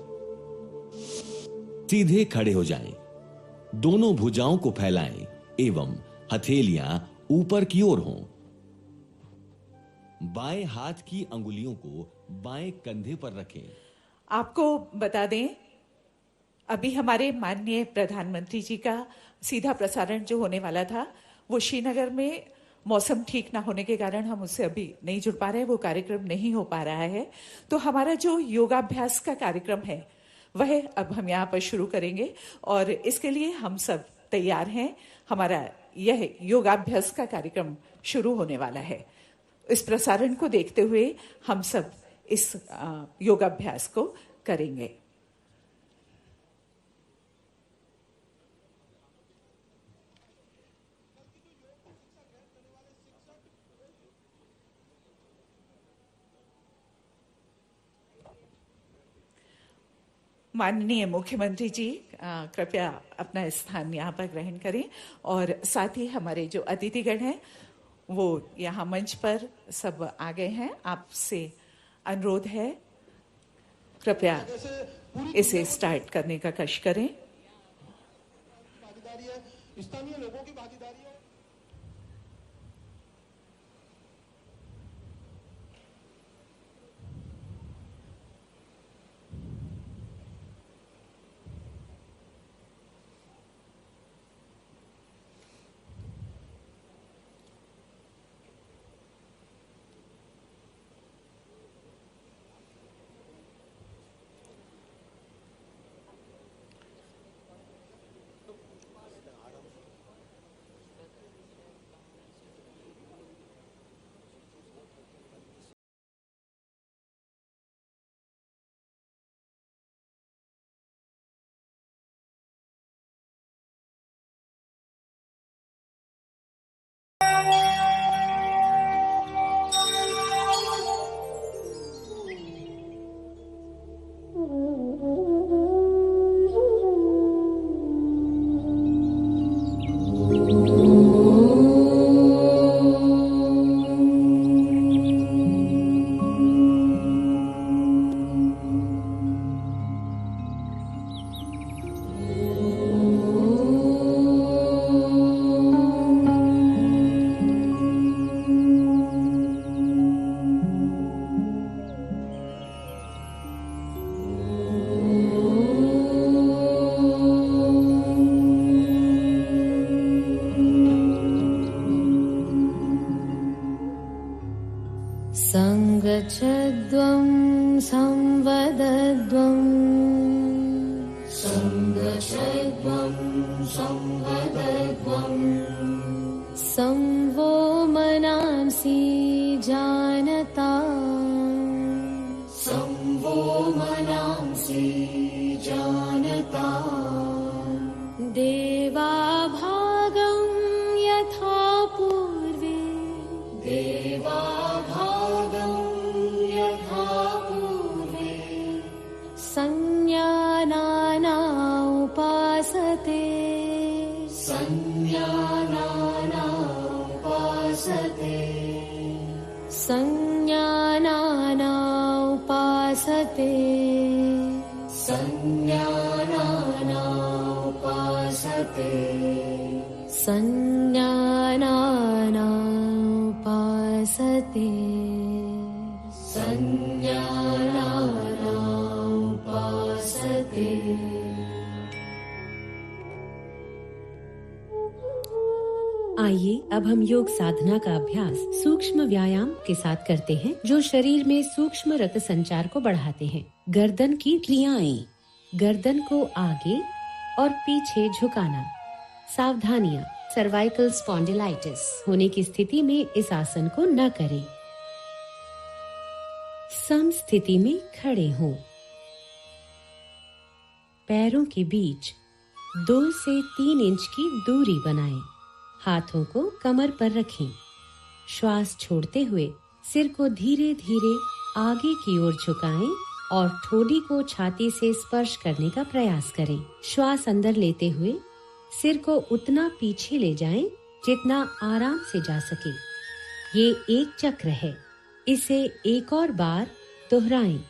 सीधे खड़े हो जाएं, दोनों भुजाओं को फैलाएं एवं हथेलियां ऊपर की ओर हों। बाएं हाथ की अंगुलियों को बाएं कंधे पर रखें। आपको बता दें, अभी हमारे माननीय प्रधानमंत्री जी का सीधा प्रसारण जो होने वाला था वो श्रीनगर में मौसम ठीक ना होने के कारण हम उससे अभी नहीं जुड़ पा रहे हैं, वो कार्यक्रम नहीं हो पा रहा है। तो हमारा जो योगाभ्यास का कार्यक्रम है वह अब हम यहाँ पर शुरू करेंगे और इसके लिए हम सब तैयार हैं। हमारा यह योगाभ्यास का कार्यक्रम शुरू होने वाला है। इस प्रसारण को देखते हुए हम सब इस योगाभ्यास को करेंगे। माननीय मुख्यमंत्री जी कृपया अपना स्थान यहाँ पर ग्रहण करें और साथ ही हमारे जो अतिथिगण हैं वो यहाँ मंच पर सब आ गए हैं। आपसे अनुरोध है कृपया इसे स्टार्ट करने का कष्ट करें। स्थानीय लोगों की भागीदारी है। सङ्गच्छध्वं संवदध्वं सङ्गच्छध्वं संवदध्वं संवो मनांसि जानता संवो मनांसि जानता देवाभागं यथा पूर्वे देवाभागं यथा पूर्वे संज्ञानाना उपासते संज्ञानाना उपासते संज्ञानाना उपासते संज्ञानाना उपासते संज्ञानाना उपासते संज्ञानाना उपासते। आइए अब हम योग साधना का अभ्यास सूक्ष्म व्यायाम के साथ करते हैं जो शरीर में सूक्ष्म रक्त संचार को बढ़ाते हैं। गर्दन की क्रियाएं, गर्दन को आगे और पीछे झुकाना। सावधानियां, सर्वाइकल स्पॉन्डिलाइटिस होने की स्थिति में इस आसन को न करें। सम स्थिति में खड़े हों। पैरों के बीच 2 से 3 इंच की दूरी बनाएं। हाथों को कमर पर रखें। श्वास छोड़ते हुए सिर को धीरे धीरे आगे की ओर झुकाएं और ठोड़ी को छाती से स्पर्श करने का प्रयास करें। श्वास अंदर लेते हुए सिर को उतना पीछे ले जाएं जितना आराम से जा सके। ये एक चक्र है, इसे एक और बार दोहराएं।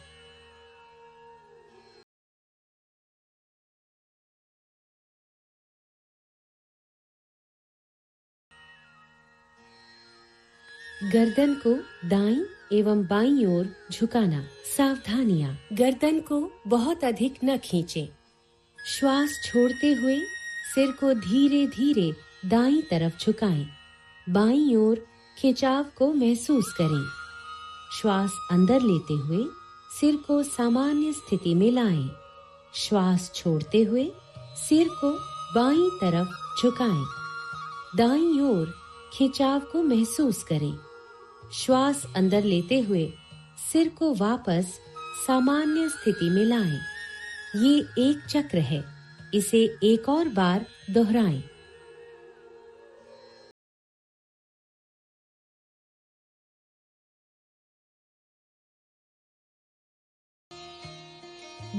गर्दन को दाईं एवं बाईं ओर झुकाना। सावधानियां, गर्दन को बहुत अधिक न खींचें। श्वास छोड़ते हुए सिर को धीरे धीरे दाईं तरफ झुकाएं। बाईं ओर खिंचाव को महसूस करें। श्वास अंदर लेते हुए सिर को सामान्य स्थिति में लाएं। श्वास छोड़ते हुए सिर को बाईं तरफ झुकाएं। दाईं ओर खिंचाव को महसूस करें। श्वास अंदर लेते हुए सिर को वापस सामान्य स्थिति में लाएं। ये एक चक्र है, इसे एक और बार दोहराएं।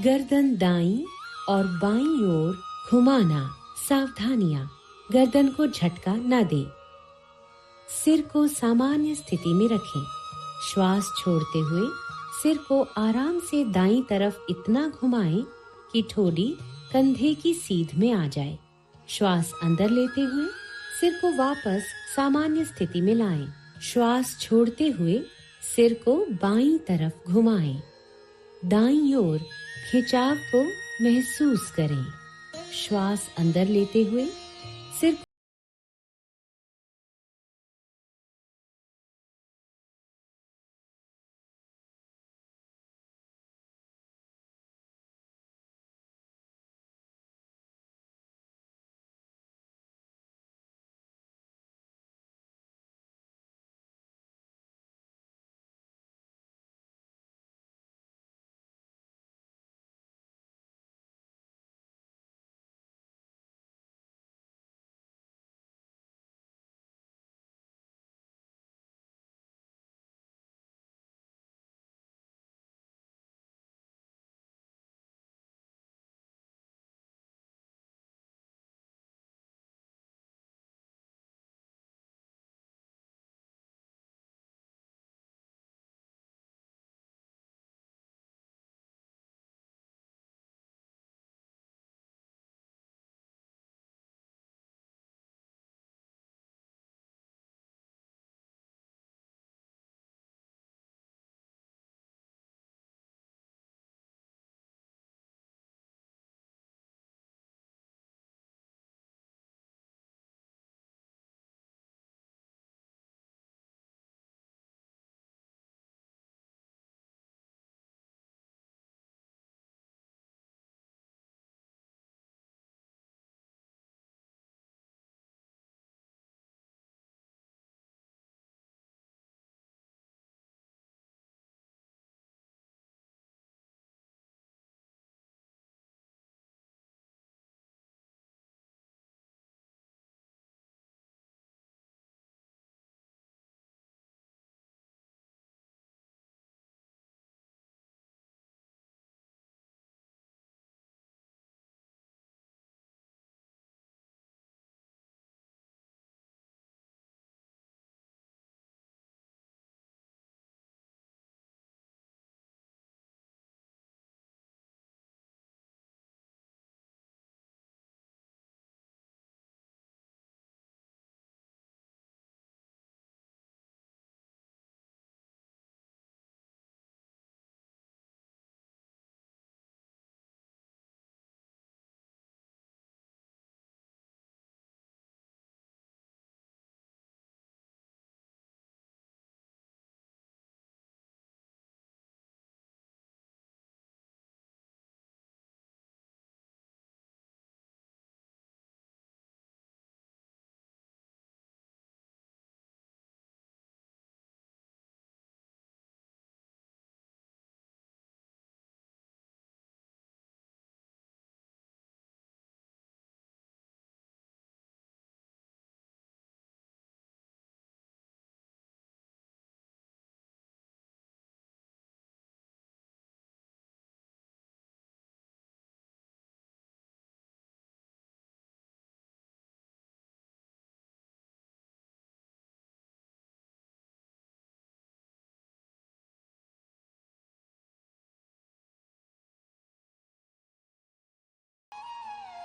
गर्दन दाईं और बाईं ओर घुमाना। सावधानियां, गर्दन को झटका न दें। सिर को सामान्य स्थिति में रखें। श्वास छोड़ते हुए सिर को आराम से दाईं तरफ इतना घुमाएं कि ठोड़ी कंधे की सीध में आ जाए। श्वास अंदर लेते हुए सिर को वापस सामान्य स्थिति में लाएं। श्वास छोड़ते हुए सिर को बाईं तरफ घुमाएं। दाईं ओर खिंचाव को महसूस करें। श्वास अंदर लेते हुए सिर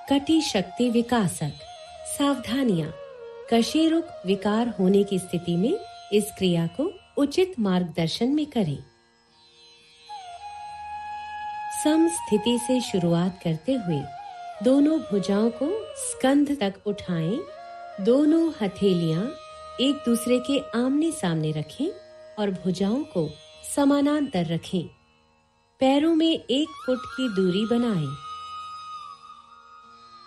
कटी शक्ति विकासक। सावधानियां, कशेरुक विकार होने की स्थिति में इस क्रिया को उचित मार्गदर्शन में करें। सम स्थिति से शुरुआत करते हुए दोनों भुजाओं को स्कंध तक उठाएं। दोनों हथेलियां एक दूसरे के आमने सामने रखें और भुजाओं को समानांतर रखें। पैरों में 1 फुट की दूरी बनाएं।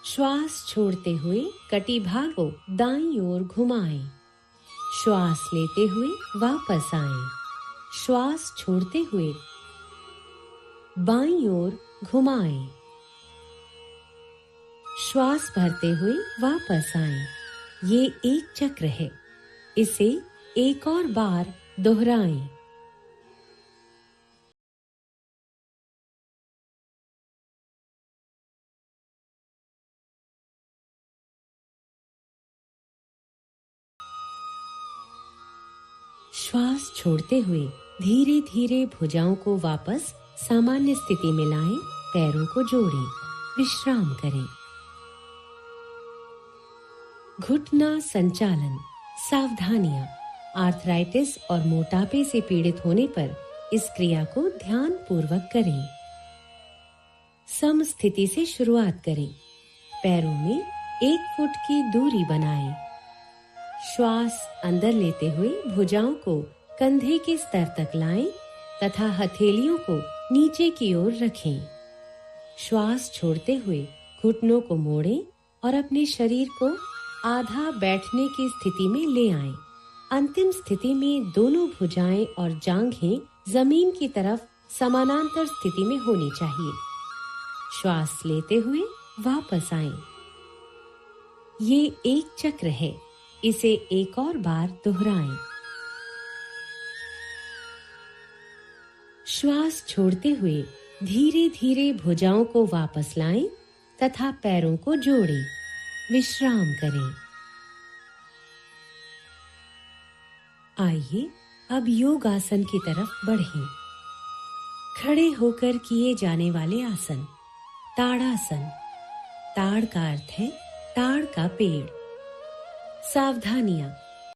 श्वास छोड़ते हुए कटिभाग को दाईं ओर घुमाएं। श्वास लेते हुए वापस आएं। श्वास छोड़ते हुए बाईं ओर घुमाएं। श्वास भरते हुए वापस आएं। ये एक चक्र है, इसे एक और बार दोहराएं। श्वास छोड़ते हुए धीरे धीरे भुजाओं को वापस सामान्य स्थिति में लाएं। पैरों को जोड़ें, विश्राम करें। घुटना संचालन। सावधानियां, आर्थराइटिस और मोटापे से पीड़ित होने पर इस क्रिया को ध्यान पूर्वक करें। सम स्थिति से शुरुआत करें। पैरों में 1 फुट की दूरी बनाएं। श्वास अंदर लेते हुए भुजाओं को कंधे के स्तर तक लाएं तथा हथेलियों को नीचे की ओर रखें। श्वास छोड़ते हुए घुटनों को मोड़ें और अपने शरीर को आधा बैठने की स्थिति में ले आएं। अंतिम स्थिति में दोनों भुजाएं और जांघें जमीन की तरफ समानांतर स्थिति में होनी चाहिए। श्वास लेते हुए वापस आएं। ये एक चक्र है, इसे एक और बार दोहराएं। श्वास छोड़ते हुए धीरे धीरे भुजाओं को वापस लाएं तथा पैरों को जोड़ें, विश्राम करें। आइए अब योग आसन की तरफ बढ़ें। खड़े होकर किए जाने वाले आसन। ताड़ासन। ताड़ का अर्थ है ताड़ का पेड़। सावधानियां,